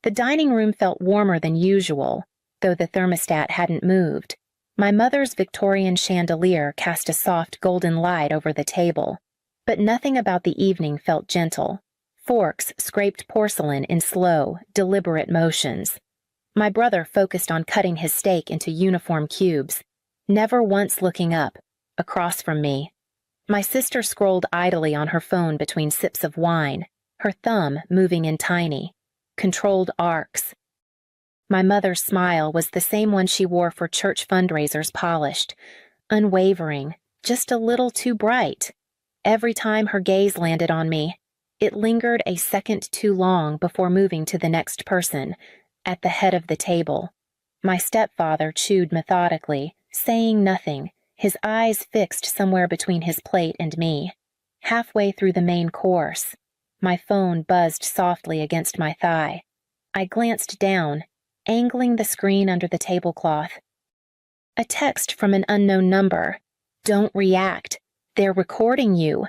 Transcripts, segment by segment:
The dining room felt warmer than usual, though the thermostat hadn't moved. My mother's Victorian chandelier cast a soft golden light over the table, but nothing about the evening felt gentle. Forks scraped porcelain in slow, deliberate motions. My brother focused on cutting his steak into uniform cubes, never once looking up, across from me. My sister scrolled idly on her phone between sips of wine, her thumb moving in tiny, controlled arcs. My mother's smile was the same one she wore for church fundraisers, polished, unwavering, just a little too bright. Every time her gaze landed on me, it lingered a second too long before moving to the next person, at the head of the table. My stepfather chewed methodically, saying nothing, his eyes fixed somewhere between his plate and me. Halfway through the main course, my phone buzzed softly against my thigh. I glanced down, angling the screen under the tablecloth. A text from an unknown number. "Don't react. They're recording you."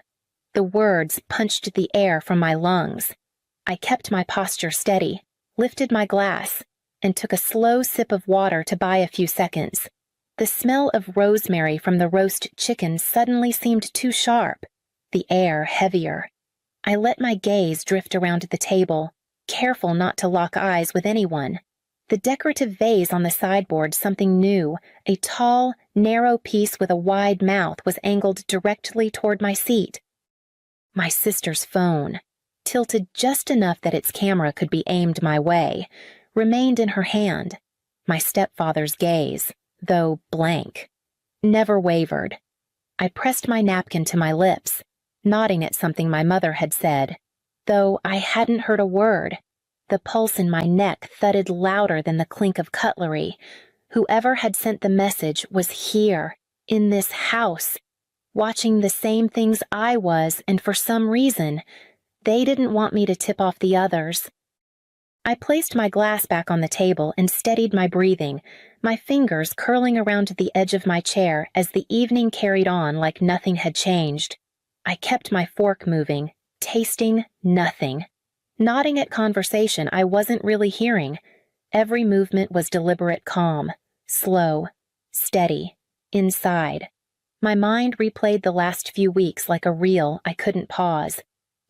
The words punched the air from my lungs. I kept my posture steady, lifted my glass, and took a slow sip of water to buy a few seconds. The smell of rosemary from the roast chicken suddenly seemed too sharp, the air heavier. I let my gaze drift around the table, careful not to lock eyes with anyone. The decorative vase on the sideboard, something new, a tall, narrow piece with a wide mouth, was angled directly toward my seat. My sister's phone, tilted just enough that its camera could be aimed my way, remained in her hand. My stepfather's gaze, though blank, never wavered. I pressed my napkin to my lips, nodding at something my mother had said, though I hadn't heard a word. The pulse in my neck thudded louder than the clink of cutlery. Whoever had sent the message was here, in this house, watching the same things I was, and for some reason, they didn't want me to tip off the others. I placed my glass back on the table and steadied my breathing, my fingers curling around the edge of my chair as the evening carried on like nothing had changed. I kept my fork moving, tasting nothing. Nodding at conversation I wasn't really hearing. Every movement was deliberate calm, slow, steady, inside. My mind replayed the last few weeks like a reel I couldn't pause.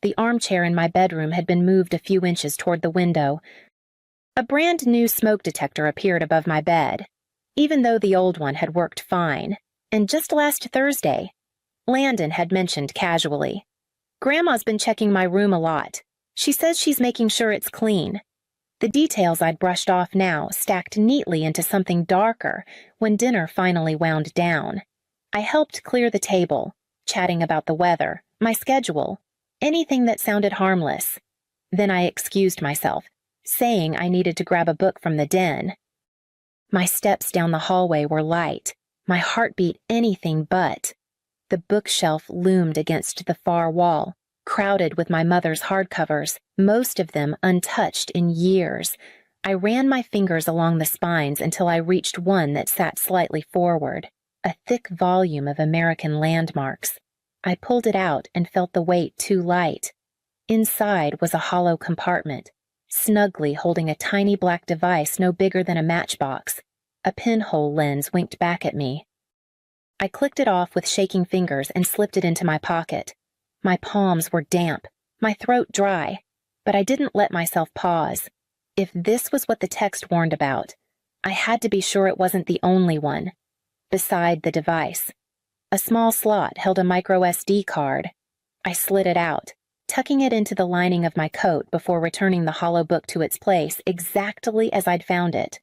The armchair in my bedroom had been moved a few inches toward the window. A brand new smoke detector appeared above my bed, even though the old one had worked fine. And just last Thursday, Landon had mentioned casually, "Grandma's been checking my room a lot. She says she's making sure it's clean." The details I'd brushed off now stacked neatly into something darker when dinner finally wound down. I helped clear the table, chatting about the weather, my schedule, anything that sounded harmless. Then I excused myself, saying I needed to grab a book from the den. My steps down the hallway were light, my heartbeat anything but. The bookshelf loomed against the far wall, crowded with my mother's hardcovers, most of them untouched in years. I ran my fingers along the spines until I reached one that sat slightly forward, a thick volume of American landmarks. I pulled it out and felt the weight too light. Inside was a hollow compartment, snugly holding a tiny black device no bigger than a matchbox. A pinhole lens winked back at me. I clicked it off with shaking fingers and slipped it into my pocket. My palms were damp, my throat dry, but I didn't let myself pause. If this was what the text warned about, I had to be sure it wasn't the only one. Beside the device, a small slot held a micro SD card. I slid it out, tucking it into the lining of my coat before returning the hollow book to its place exactly as I'd found it.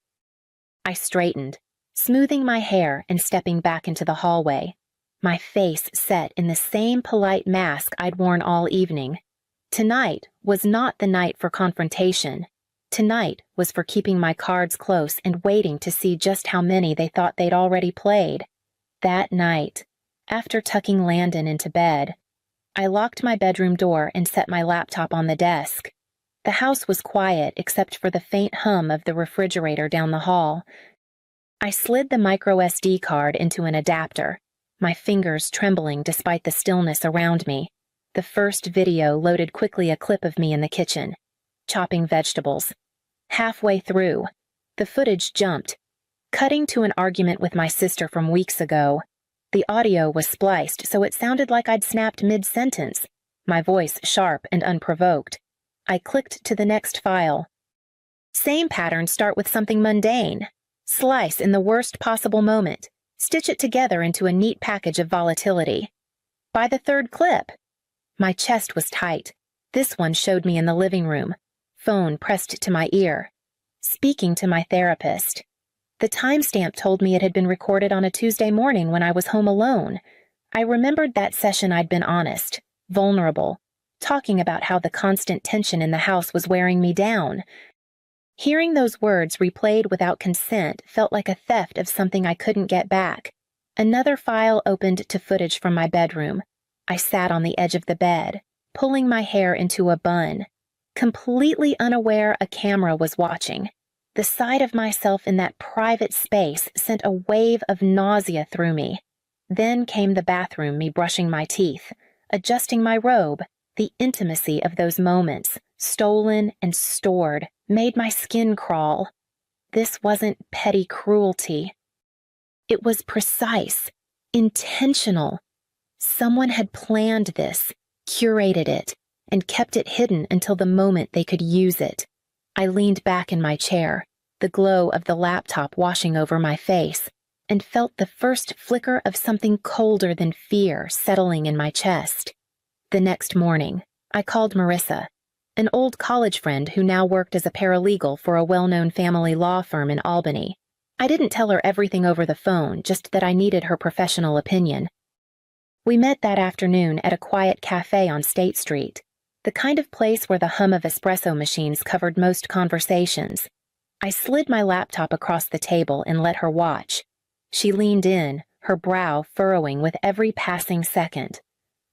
I straightened, smoothing my hair and stepping back into the hallway, my face set in the same polite mask I'd worn all evening. Tonight was not the night for confrontation. Tonight was for keeping my cards close and waiting to see just how many they thought they'd already played. That night, after tucking Landon into bed, I locked my bedroom door and set my laptop on the desk. The house was quiet except for the faint hum of the refrigerator down the hall. I slid the micro SD card into an adapter, my fingers trembling despite the stillness around me. The first video loaded quickly, a clip of me in the kitchen, chopping vegetables. Halfway through, the footage jumped, cutting to an argument with my sister from weeks ago. The audio was spliced so it sounded like I'd snapped mid-sentence, my voice sharp and unprovoked. I clicked to the next file. Same patterns start with something mundane. Slice in the worst possible moment. Stitch it together into a neat package of volatility. By the third clip. My chest was tight. This one showed me in the living room. Phone pressed to my ear. Speaking to my therapist. The timestamp told me it had been recorded on a Tuesday morning when I was home alone. I remembered that session I'd been honest, vulnerable, talking about how the constant tension in the house was wearing me down. Hearing those words replayed without consent felt like a theft of something I couldn't get back. Another file opened to footage from my bedroom. I sat on the edge of the bed, pulling my hair into a bun, completely unaware a camera was watching. The sight of myself in that private space sent a wave of nausea through me. Then came the bathroom, me brushing my teeth, adjusting my robe. The intimacy of those moments, stolen and stored, made my skin crawl. This wasn't petty cruelty. It was precise, intentional. Someone had planned this, curated it, and kept it hidden until the moment they could use it. I leaned back in my chair, the glow of the laptop washing over my face, and felt the first flicker of something colder than fear settling in my chest. The next morning, I called Marissa, an old college friend who now worked as a paralegal for a well-known family law firm in Albany. I didn't tell her everything over the phone, just that I needed her professional opinion. We met that afternoon at a quiet cafe on State Street, the kind of place where the hum of espresso machines covered most conversations. I slid my laptop across the table and let her watch. She leaned in, her brow furrowing with every passing second.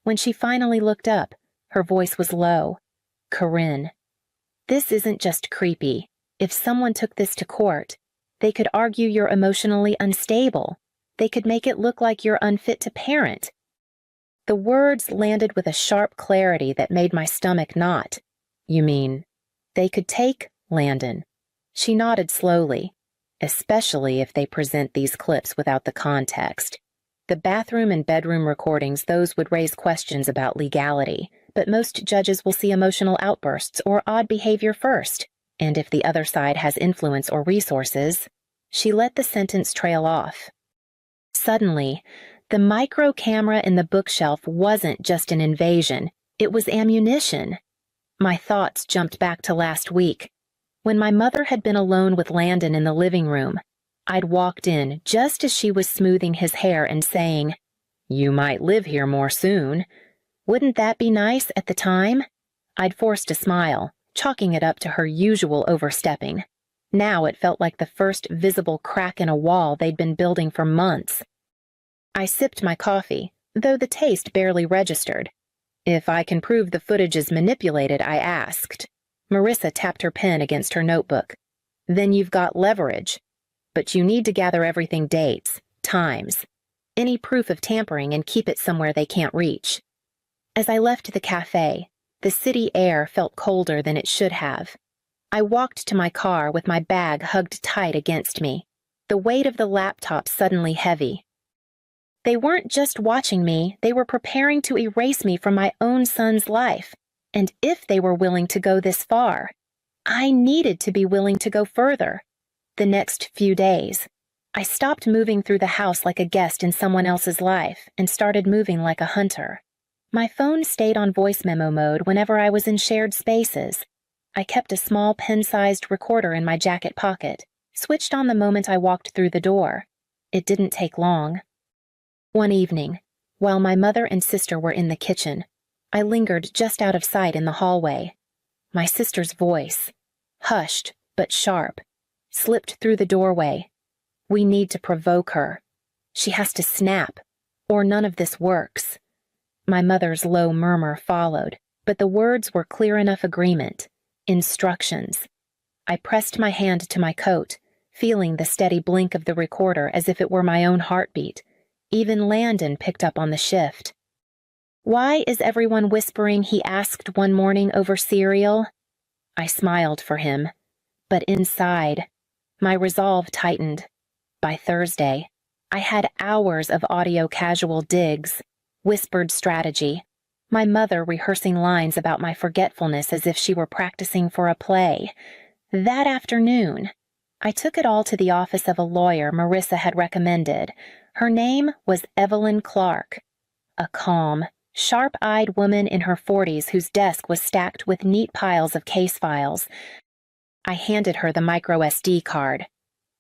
When she finally looked up, her voice was low. "Corinne, this isn't just creepy. If someone took this to court, they could argue you're emotionally unstable. They could make it look like you're unfit to parent." The words landed with a sharp clarity that made my stomach knot. "You mean, they could take Landon?" She nodded slowly, "Especially if they present these clips without the context. The bathroom and bedroom recordings, those would raise questions about legality, but most judges will see emotional outbursts or odd behavior first. And if the other side has influence or resources..." She let the sentence trail off. Suddenly, the micro camera in the bookshelf wasn't just an invasion, it was ammunition. My thoughts jumped back to last week. When my mother had been alone with Landon in the living room, I'd walked in just as she was smoothing his hair and saying, "You might live here more soon." Wouldn't that be nice at the time? I'd forced a smile, chalking it up to her usual overstepping. Now it felt like the first visible crack in a wall they'd been building for months. I sipped my coffee, though the taste barely registered. "If I can prove the footage is manipulated," I asked. Marissa tapped her pen against her notebook. "Then you've got leverage. But you need to gather everything, dates, times, any proof of tampering, and keep it somewhere they can't reach." As I left the cafe, the city air felt colder than it should have. I walked to my car with my bag hugged tight against me, the weight of the laptop suddenly heavy. They weren't just watching me, they were preparing to erase me from my own son's life. And if they were willing to go this far, I needed to be willing to go further. The next few days, I stopped moving through the house like a guest in someone else's life and started moving like a hunter. My phone stayed on voice memo mode whenever I was in shared spaces. I kept a small pen-sized recorder in my jacket pocket, switched on the moment I walked through the door. It didn't take long. One evening, while my mother and sister were in the kitchen, I lingered just out of sight in the hallway. My sister's voice, hushed but sharp, slipped through the doorway. "We need to provoke her. She has to snap, or none of this works." My mother's low murmur followed, but the words were clear enough agreement. Instructions. I pressed my hand to my coat, feeling the steady blink of the recorder as if it were my own heartbeat. Even Landon picked up on the shift. "Why is everyone whispering?" he asked one morning over cereal. I smiled for him. But inside, my resolve tightened. By Thursday, I had hours of audio casual digs, whispered strategy, my mother rehearsing lines about my forgetfulness as if she were practicing for a play. That afternoon, I took it all to the office of a lawyer Marissa had recommended. Her name was Evelyn Clark, a calm, sharp-eyed woman in her 40s whose desk was stacked with neat piles of case files. I handed her the micro SD card,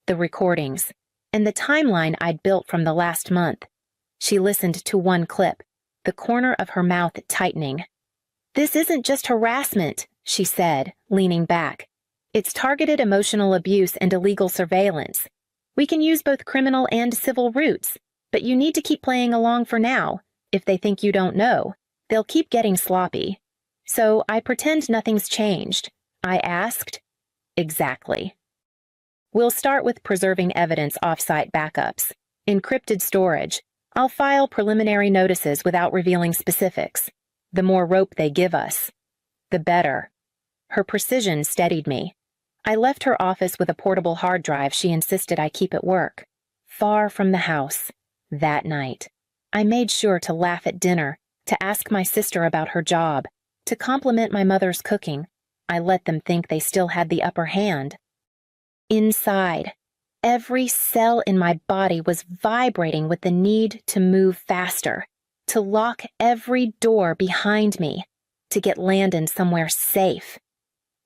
the recordings, and the timeline I'd built from the last month. She listened to one clip, the corner of her mouth tightening. "This isn't just harassment," she said, leaning back. "It's targeted emotional abuse and illegal surveillance. We can use both criminal and civil routes, but you need to keep playing along for now. If they think you don't know, they'll keep getting sloppy." So I pretend nothing's changed. I asked, "Exactly." "We'll start with preserving evidence off-site backups. Encrypted storage. I'll file preliminary notices without revealing specifics. The more rope they give us, the better." Her precision steadied me. I left her office with a portable hard drive she insisted I keep at work, far from the house. That night, I made sure to laugh at dinner, to ask my sister about her job, to compliment my mother's cooking. I let them think they still had the upper hand. Inside, every cell in my body was vibrating with the need to move faster, to lock every door behind me, to get Landon somewhere safe.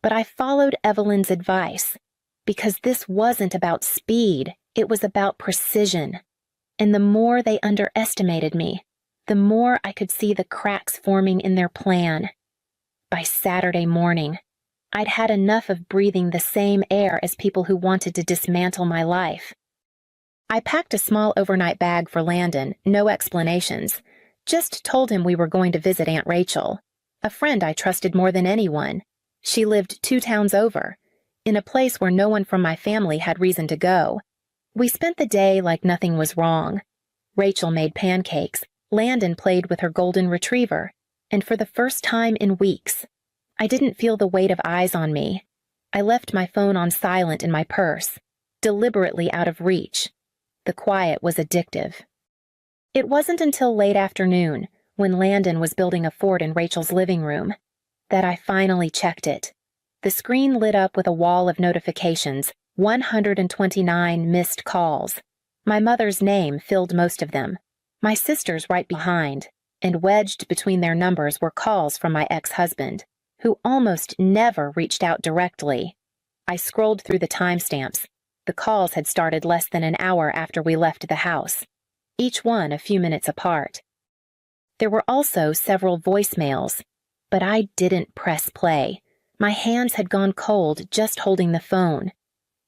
But I followed Evelyn's advice, because this wasn't about speed, it was about precision. And the more they underestimated me, the more I could see the cracks forming in their plan. By Saturday morning, I'd had enough of breathing the same air as people who wanted to dismantle my life. I packed a small overnight bag for Landon, no explanations. Just told him we were going to visit Aunt Rachel, a friend I trusted more than anyone. She lived 2 towns over, in a place where no one from my family had reason to go. We spent the day like nothing was wrong. Rachel made pancakes, Landon played with her golden retriever, and for the first time in weeks, I didn't feel the weight of eyes on me. I left my phone on silent in my purse, deliberately out of reach. The quiet was addictive. It wasn't until late afternoon, when Landon was building a fort in Rachel's living room, that I finally checked it. The screen lit up with a wall of notifications, 129 missed calls. My mother's name filled most of them. My sister's right behind, and wedged between their numbers were calls from my ex-husband, who almost never reached out directly. I scrolled through the timestamps. The calls had started less than an hour after we left the house, each one a few minutes apart. There were also several voicemails, but I didn't press play. My hands had gone cold just holding the phone.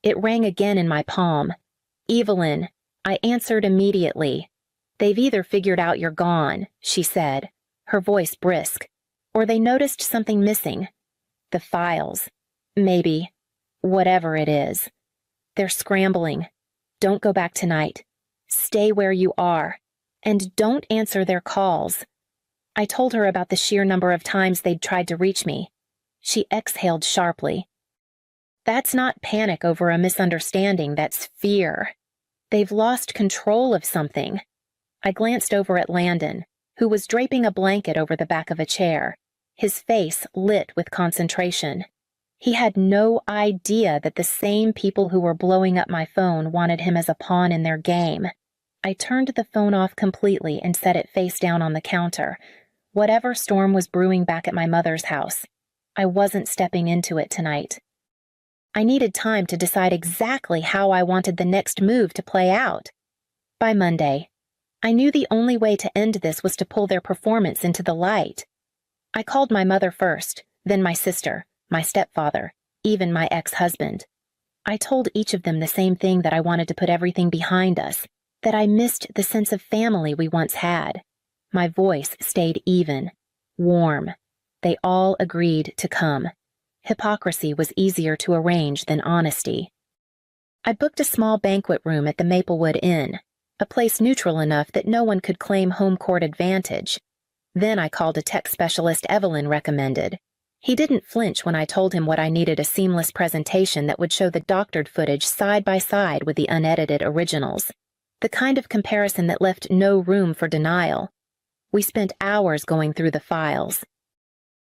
It rang again in my palm. "Evelyn." I answered immediately. "They've either figured out you're gone," she said, her voice brisk, "or they noticed something missing. The files. Maybe. Whatever it is. They're scrambling. Don't go back tonight. Stay where you are. And don't answer their calls." I told her about the sheer number of times they'd tried to reach me. She exhaled sharply. "That's not panic over a misunderstanding, that's fear. They've lost control of something." I glanced over at Landon, who was draping a blanket over the back of a chair, his face lit with concentration. He had no idea that the same people who were blowing up my phone wanted him as a pawn in their game. I turned the phone off completely and set it face down on the counter. Whatever storm was brewing back at my mother's house, I wasn't stepping into it tonight. I needed time to decide exactly how I wanted the next move to play out. By Monday, I knew the only way to end this was to pull their performance into the light. I called my mother first, then my sister, my stepfather, even my ex-husband. I told each of them the same thing, that I wanted to put everything behind us, that I missed the sense of family we once had. My voice stayed even, warm. They all agreed to come. Hypocrisy was easier to arrange than honesty. I booked a small banquet room at the Maplewood Inn, a place neutral enough that no one could claim home court advantage. Then I called a tech specialist Evelyn recommended. He didn't flinch when I told him what I needed: a seamless presentation that would show the doctored footage side by side with the unedited originals. The kind of comparison that left no room for denial. We spent hours going through the files.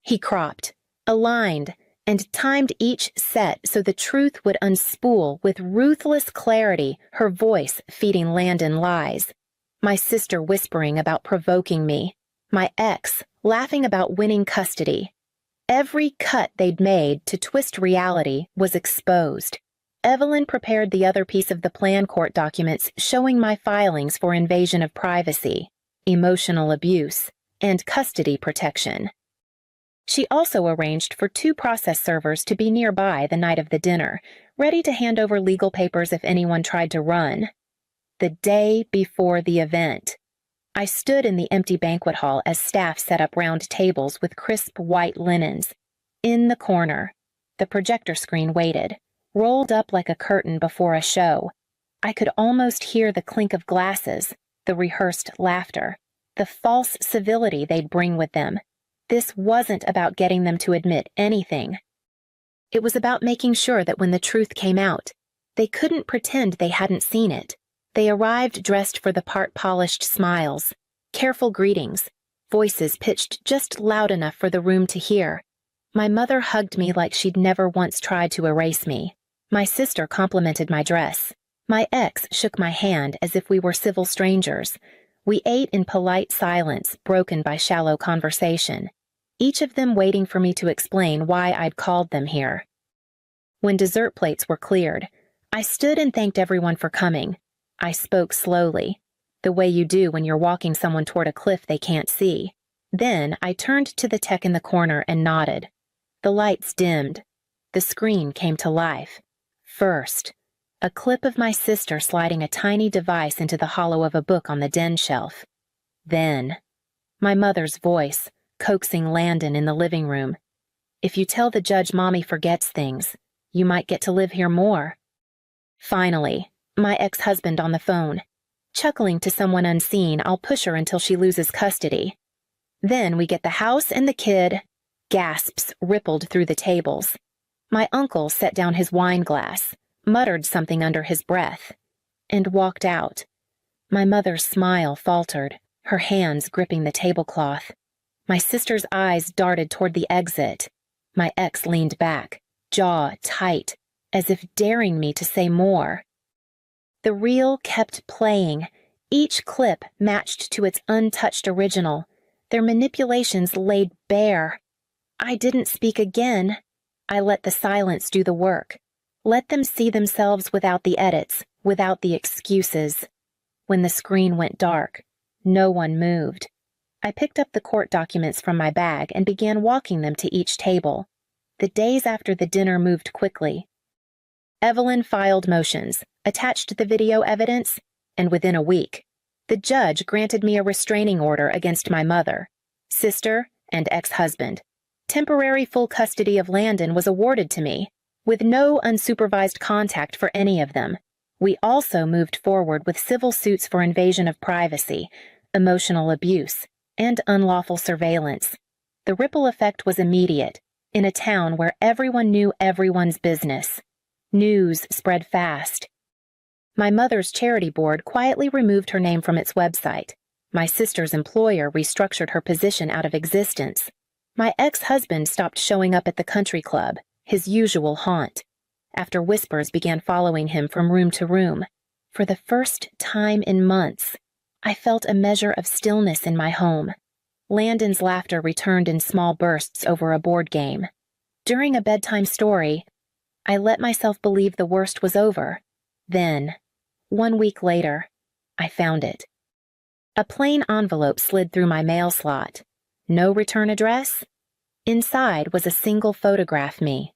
He cropped, aligned, and timed each set so the truth would unspool with ruthless clarity, her voice feeding Landon lies. My sister whispering about provoking me. My ex laughing about winning custody. Every cut they'd made to twist reality was exposed. Evelyn prepared the other piece of the plan court documents showing my filings for invasion of privacy, emotional abuse, and custody protection. She also arranged for 2 process servers to be nearby the night of the dinner, ready to hand over legal papers if anyone tried to run. The day before the event, I stood in the empty banquet hall as staff set up round tables with crisp white linens. In the corner, the projector screen waited, rolled up like a curtain before a show. I could almost hear the clink of glasses, the rehearsed laughter, the false civility they'd bring with them. This wasn't about getting them to admit anything. It was about making sure that when the truth came out, they couldn't pretend they hadn't seen it. They arrived dressed for the part: polished smiles, careful greetings, voices pitched just loud enough for the room to hear. My mother hugged me like she'd never once tried to erase me. My sister complimented my dress. My ex shook my hand as if we were civil strangers. We ate in polite silence, broken by shallow conversation, each of them waiting for me to explain why I'd called them here. When dessert plates were cleared, I stood and thanked everyone for coming. I spoke slowly, the way you do when you're walking someone toward a cliff they can't see. Then I turned to the tech in the corner and nodded. The lights dimmed. The screen came to life. First, a clip of my sister sliding a tiny device into the hollow of a book on the den shelf. Then, my mother's voice, coaxing Landon in the living room. "If you tell the judge Mommy forgets things, you might get to live here more." Finally, my ex-husband on the phone. Chuckling to someone unseen, I'll push her until she loses custody. Then we get the house and the kid. Gasps rippled through the tables. My uncle set down his wine glass, muttered something under his breath, and walked out. My mother's smile faltered, her hands gripping the tablecloth. My sister's eyes darted toward the exit. My ex leaned back, jaw tight, as if daring me to say more. The reel kept playing, each clip matched to its untouched original, their manipulations laid bare. I didn't speak again. I let the silence do the work. Let them see themselves without the edits, without the excuses. When the screen went dark, no one moved. I picked up the court documents from my bag and began walking them to each table. The days after the dinner moved quickly. Evelyn filed motions, attached the video evidence, and within a week, the judge granted me a restraining order against my mother, sister, and ex-husband. Temporary full custody of Landon was awarded to me, with no unsupervised contact for any of them. We also moved forward with civil suits for invasion of privacy, emotional abuse, and unlawful surveillance. The ripple effect was immediate, in a town where everyone knew everyone's business. News spread fast. My mother's charity board quietly removed her name from its website. My sister's employer restructured her position out of existence. My ex-husband stopped showing up at the country club, his usual haunt, after whispers began following him from room to room. For the first time in months, I felt a measure of stillness in my home. Landon's laughter returned in small bursts over a board game. During a bedtime story, I let myself believe the worst was over. Then, 1 week later, I found it. A plain envelope slid through my mail slot. No return address? Inside was a single photograph me,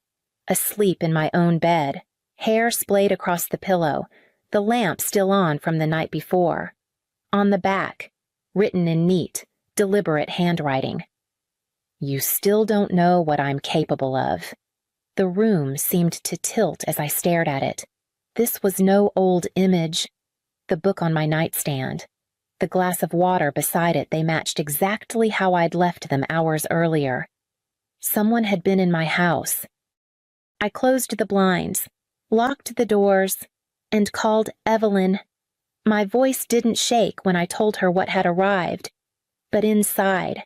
asleep in my own bed, hair splayed across the pillow, the lamp still on from the night before. On the back, written in neat, deliberate handwriting. "You still don't know what I'm capable of." The room seemed to tilt as I stared at it. This was no old image. The book on my nightstand, the glass of water beside it, they matched exactly how I'd left them hours earlier. Someone had been in my house. I closed the blinds, locked the doors, and called Evelyn. My voice didn't shake when I told her what had arrived, but inside,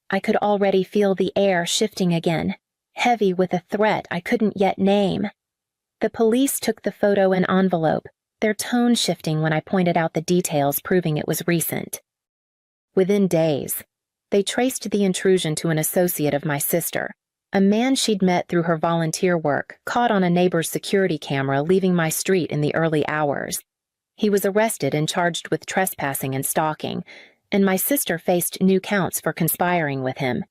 I could already feel the air shifting again, heavy with a threat I couldn't yet name. The police took the photo and envelope, their tone shifting when I pointed out the details, proving it was recent. Within days, they traced the intrusion to an associate of my sister, a man she'd met through her volunteer work, caught on a neighbor's security camera leaving my street in the early hours. He was arrested and charged with trespassing and stalking, and my sister faced new counts for conspiring with him.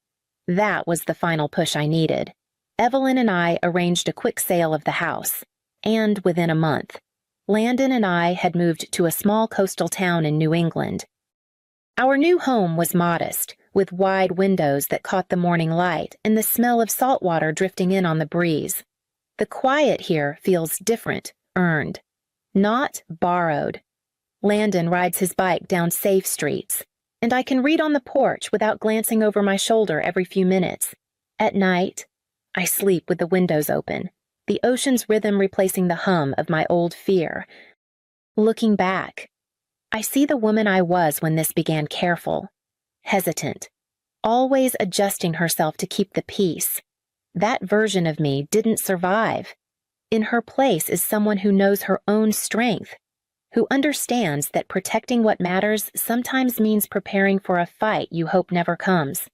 That was the final push I needed. Evelyn and I arranged a quick sale of the house, and within a month, Landon and I had moved to a small coastal town in New England. Our new home was modest, with wide windows that caught the morning light and the smell of salt water drifting in on the breeze. The quiet here feels different, earned, not borrowed. Landon rides his bike down safe streets, and I can read on the porch without glancing over my shoulder every few minutes. At night, I sleep with the windows open, the ocean's rhythm replacing the hum of my old fear. Looking back, I see the woman I was when this began, careful, hesitant, always adjusting herself to keep the peace. That version of me didn't survive. In her place is someone who knows her own strength, who understands that protecting what matters sometimes means preparing for a fight you hope never comes.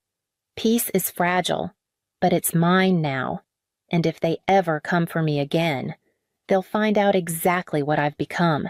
Peace is fragile, but it's mine now, and if they ever come for me again, they'll find out exactly what I've become.